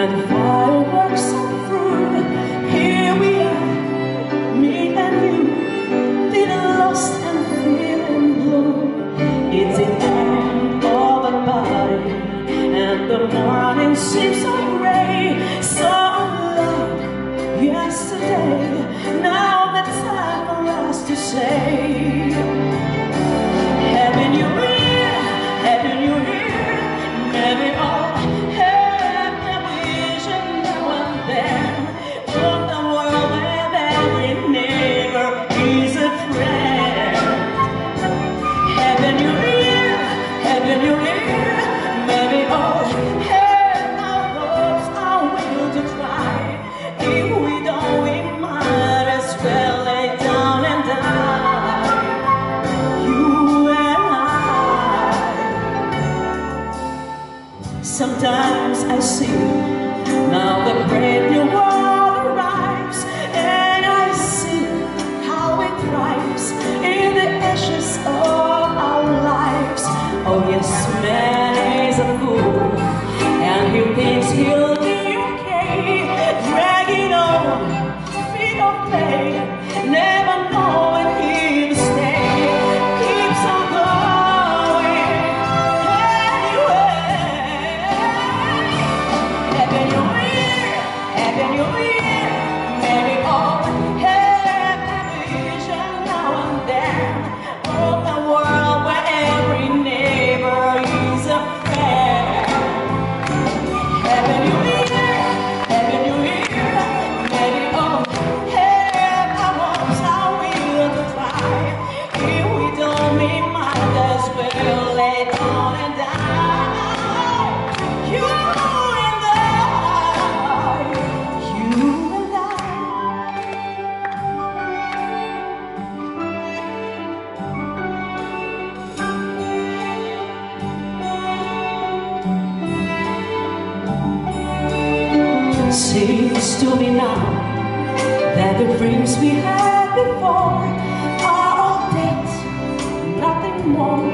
and fireworks are through. Here we are, me and you, feeling lost and feeling blue. It's the end of a party, and the morning seems so gray, so unlike yesterday. Now the time for us to say Happy New Year, Happy New Year. Maybe all have a vision now and then of the world where every neighbor is a friend. Happy New Year, Happy New Year. Maybe all have our hopes are will to try. If we don't, we might as well lay down and die. You and I. Sometimes I see now the brave new world arrives, and I see how it thrives in the ashes of our lives. Oh yes, man is a fool, and he thinks he'll be okay, dragging on feet of clay, never knowing he'll stay, keeps on going anyway. Happy New Year, Happy New Year. Maybe all have a vision now and then of the world where every neighbor is a friend. Happy New Year, Happy New Year. Maybe all have our hopes are will to try. If we don't, we might as well lay down and die. You and I, you and I. Seems to me now that the dreams we had before are all dead, nothing more.